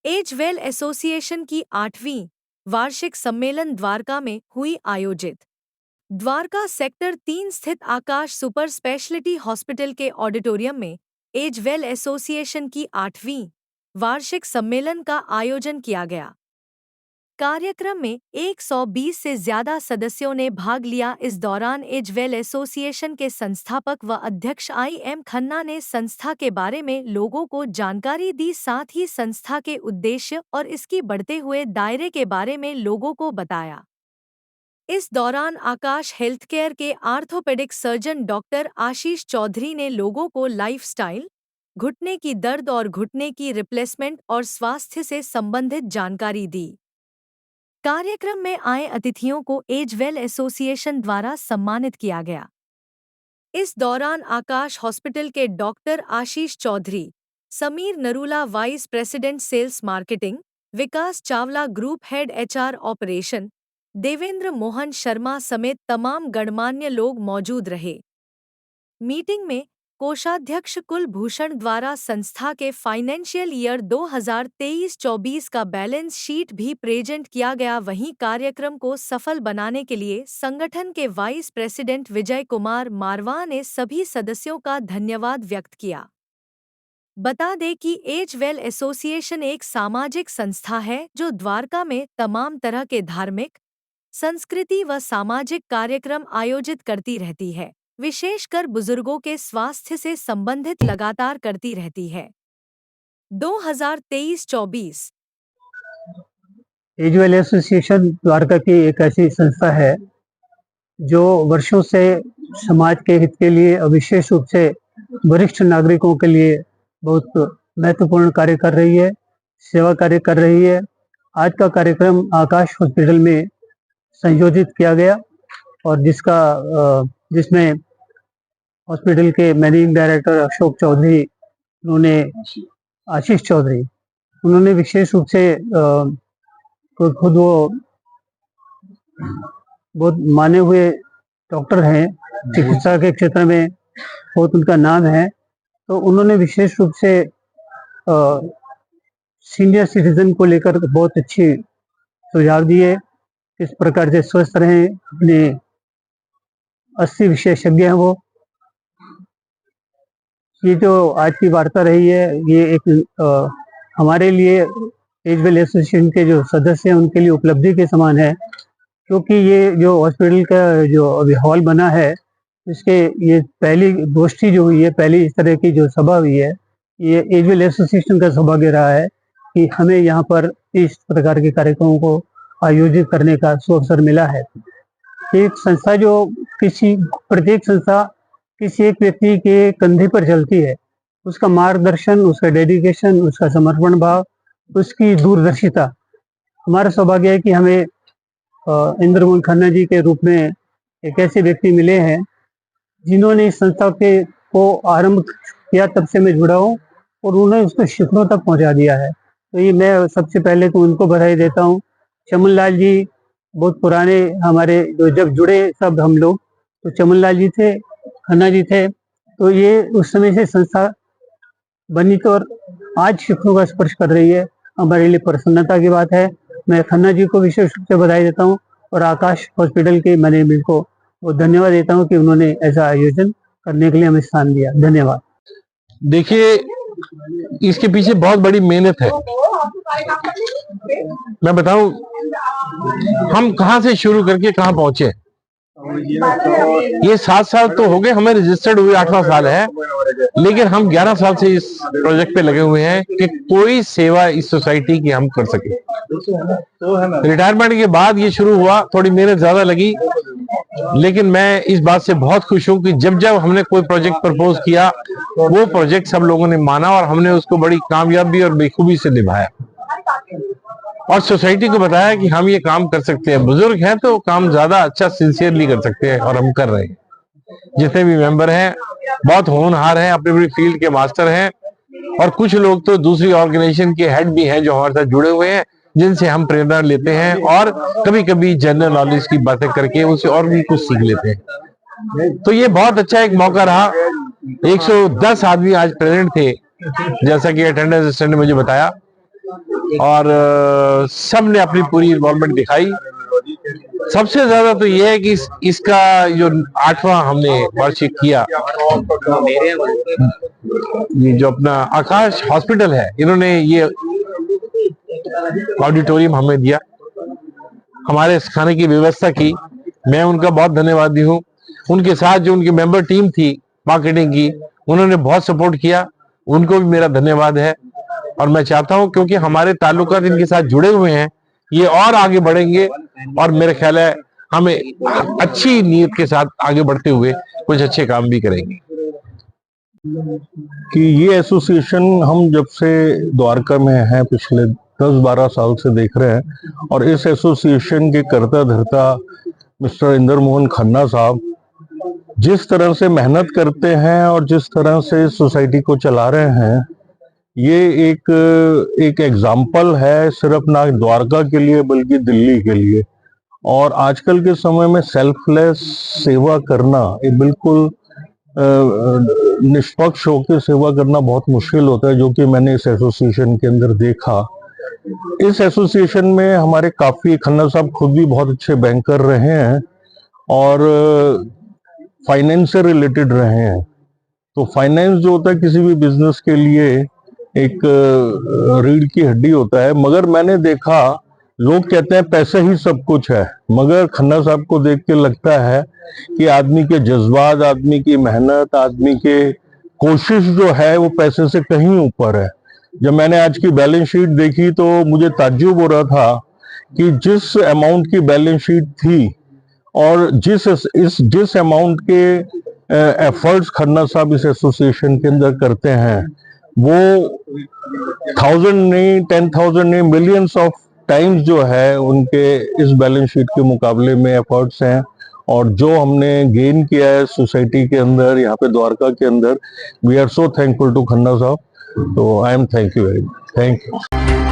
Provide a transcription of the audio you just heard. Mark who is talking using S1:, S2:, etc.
S1: As well association की 8वीं वार्षिक सम्मेलन द्वारका में हुई आयोजित। द्वारका सेक्टर 3 स्थित आकाश सुपर स्पेशलिटी हॉस्पिटल के ऑडिटोरियम में एज वेल एसोसिएशन की 8वीं वार्षिक सम्मेलन का आयोजन किया गया। कार्यक्रम में 120 से ज्यादा सदस्यों ने भाग लिया। इस दौरान एज वेल एसोसिएशन के संस्थापक व अध्यक्ष IM खन्ना ने संस्था के बारे में लोगों को जानकारी दी, साथ ही संस्था के उद्देश्य और इसकी बढ़ते हुए दायरे के बारे में लोगों को बताया। इस दौरान आकाश हेल्थकेयर के orthopaedic surgeon doctor Ashish Chaudhary ने लोगों को लाइफस्टाइल, घुटने की दर्द और घुटने की रिप्लेसमेंट और स्वास्थ्य से संबंधित जानकारी दी। कार्यक्रम में आए अतिथियों को एज वेल एसोसिएशन द्वारा सम्मानित किया गया। इस दौरान आकाश हॉस्पिटल के doctor Ashish Chaudhary, Sameer Narula vice president sales marketing, Vikas Chawla group head HR operation, Devendra Mohan Sharma समेत तमाम गणमान्य लोग मौजूद रहे। मीटिंग में कोषाध्यक्ष कुलभूषण द्वारा संस्था के फाइनेंशियल ईयर 2023-24 का बैलेंस शीट भी प्रेजेंट किया गया। वहीं कार्यक्रम को सफल बनाने के लिए संगठन के वाइस प्रेसिडेंट विजय कुमार मारवा ने सभी सदस्यों का धन्यवाद व्यक्त किया। बता दें कि एज वेल एसोसिएशन एक सामाजिक संस्था है जो द्वारका में तमाम तरह के धार्मिक, संस्कृति व सामाजिक कार्यक्रम आयोजित करती रहती है, विशेषकर बुजुर्गों के स्वास्थ्य से संबंधित लगातार करती रहती है। 2023-24
S2: एज वेल एसोसिएशन द्वारका की एक ऐसी संस्था है जो वर्षों से समाज के हित के लिए और विशेष रूप से वरिष्ठ नागरिकों के लिए बहुत महत्वपूर्ण कार्य कर रही है, सेवा कार्य कर रही है। आज का कार्यक्रम आकाश हॉस्पिटल में संयोजित किया गया और जिसमें हॉस्पिटल के मैनेजिंग डायरेक्टर अशोक चौधरी, आशीष चौधरी, उन्होंने विशेष रूप से खुद वो बहुत माने हुए डॉक्टर हैं, चिकित्सा के क्षेत्र में बहुत उनका नाम है, तो उन्होंने विशेष रूप से सीनियर सिटीजन को लेकर बहुत अच्छी सुझाव दिए, किस प्रकार से स्वस्थ रहें। अपने 80 विशेषज्ञ हैं वो। ये जो आज की वार्ता रही है, ये एक हमारे लिए एज वेल एसोसिएशन के जो सदस्य हैं उनके लिए उपलब्धि के समान है, क्योंकि ये जो हॉस्पिटल का जो अभी हॉल बना है, इसके ये पहली गोष्ठी जो हुई है, पहली इस तरह की जो सभा हुई है, ये एज वेल एसोसिएशन का सौभाग्य रहा है कि हमें यहाँ पर इस प्रकार के कार्यक्रमों को आयोजित करने का अवसर मिला है। एक संस्था जो प्रत्येक संस्था किसी एक व्यक्ति के कंधे पर चलती है, उसका मार्गदर्शन, उसका डेडिकेशन, उसका समर्पण भाव, उसकी दूरदर्शिता। हमारा सौभाग्य है कि हमें इंद्र मोहन खन्ना जी के रूप में एक ऐसे व्यक्ति मिले हैं जिन्होंने इस संस्था को आरंभ किया, तब से मैं जुड़ा हूँ और उन्होंने उसको शिखरों तक पहुंचा दिया है। तो ये मैं सबसे पहले तो उनको बधाई देता हूँ। चमन लाल जी बहुत पुराने हमारे, जो जब जुड़े सब हम लोग, तो चमन लाल जी थे, खन्ना जी थे, तो ये उस समय से संस्था बनी तो और आज शिखरों का स्पर्श कर रही है, हमारे लिए प्रसन्नता की बात है। मैं खन्ना जी को विशेष रूप से बधाई देता हूँ और आकाश हॉस्पिटल के मैनेजमेंट को वो धन्यवाद देता हूँ कि उन्होंने ऐसा आयोजन करने के लिए हमें स्थान दिया। धन्यवाद।
S3: देखिए, इसके पीछे बहुत बड़ी मेहनत है। मैं बताऊं हम कहां से शुरू करके कहां पहुंचे। ये 7 साल तो हो गए हमें रजिस्टर्ड हुए, 8वां साल है, लेकिन हम 11 साल से इस प्रोजेक्ट पे लगे हुए हैं कि कोई सेवा इस सोसाइटी की हम कर सके। रिटायरमेंट के बाद ये शुरू हुआ, थोड़ी मेहनत ज्यादा लगी, लेकिन मैं इस बात से बहुत खुश हूं कि जब जब हमने कोई प्रोजेक्ट प्रपोज किया, वो प्रोजेक्ट सब लोगों ने माना और हमने उसको बड़ी कामयाबी और बेखूबी से निभाया और सोसाइटी को बताया कि हम ये काम कर सकते हैं। बुजुर्ग हैं तो काम ज्यादा अच्छा सिंसियरली कर सकते हैं और हम कर रहे हैं। जितने भी मेंबर हैं बहुत होनहार हैं, अपनी अपनी फील्ड के मास्टर हैं और कुछ लोग तो दूसरी ऑर्गेनाइजेशन के हेड भी हैं जो हमारे साथ जुड़े हुए हैं, जिनसे हम प्रेरणा लेते हैं और कभी कभी जनरल नॉलेज की बातें करके उनसे और भी कुछ सीख लेते हैं। तो ये बहुत अच्छा एक मौका रहा। 110 आदमी आज प्रेजेंट थे, जैसा कि अटेंडेंस असिस्टेंट ने मुझे बताया, और सब ने अपनी पूरी इन्वॉल्वमेंट दिखाई। सबसे ज्यादा तो ये है कि इसका जो 8वां हमने वार्षिक किया, ये जो अपना आकाश हॉस्पिटल है, इन्होंने ये ऑडिटोरियम हमें दिया, हमारे खाने की व्यवस्था की, मैं उनका बहुत धन्यवादी हूँ। उनके साथ जो उनकी मेंबर टीम थी मार्केटिंग की, उन्होंने बहुत सपोर्ट किया, उनको भी मेरा धन्यवाद है। और मैं चाहता हूं, क्योंकि हमारे ताल्लुकात इनके साथ जुड़े हुए हैं, ये और आगे बढ़ेंगे और मेरे ख्याल है हमें अच्छी नीयत के साथ आगे बढ़ते हुए कुछ अच्छे काम भी करेंगे।
S4: कि ये एसोसिएशन हम जब से द्वारका में है पिछले 10-12 साल से देख रहे हैं, और इस एसोसिएशन के करता धरता मिस्टर इंदर मोहन खन्ना साहब जिस तरह से मेहनत करते हैं और जिस तरह से सोसाइटी को चला रहे हैं, ये एक एग्जाम्पल है, सिर्फ ना द्वारका के लिए बल्कि दिल्ली के लिए। और आजकल के समय में सेल्फलेस सेवा करना, ये बिल्कुल निष्पक्ष होकर सेवा करना बहुत मुश्किल होता है, जो कि मैंने इस एसोसिएशन के अंदर देखा। इस एसोसिएशन में हमारे काफी, खन्ना साहब खुद भी बहुत अच्छे बैंकर रहे हैं और फाइनेंस से रिलेटेड रहे हैं। तो फाइनेंस जो होता है किसी भी बिजनेस के लिए एक रीढ़ की हड्डी होता है, मगर मैंने देखा लोग कहते हैं पैसे ही सब कुछ है, मगर खन्ना साहब को देख के लगता है कि आदमी के जज्बात, आदमी की मेहनत, आदमी के कोशिश जो है वो पैसे से कहीं ऊपर है। जब मैंने आज की बैलेंस शीट देखी तो मुझे ताज्जुब हो रहा था कि जिस अमाउंट की बैलेंस शीट थी और जिस अमाउंट के एफर्ट्स खन्ना साहब इस एसोसिएशन के अंदर करते हैं, वो 1000 नहीं, 10,000 नहीं, मिलियंस ऑफ टाइम्स जो है उनके इस बैलेंस शीट के मुकाबले में एफर्ट्स हैं। और जो हमने गेन किया है सोसाइटी के अंदर, यहाँ पे द्वारका के अंदर, we are so thankful to Khanna sahab. तो I am thank you very much, thank you.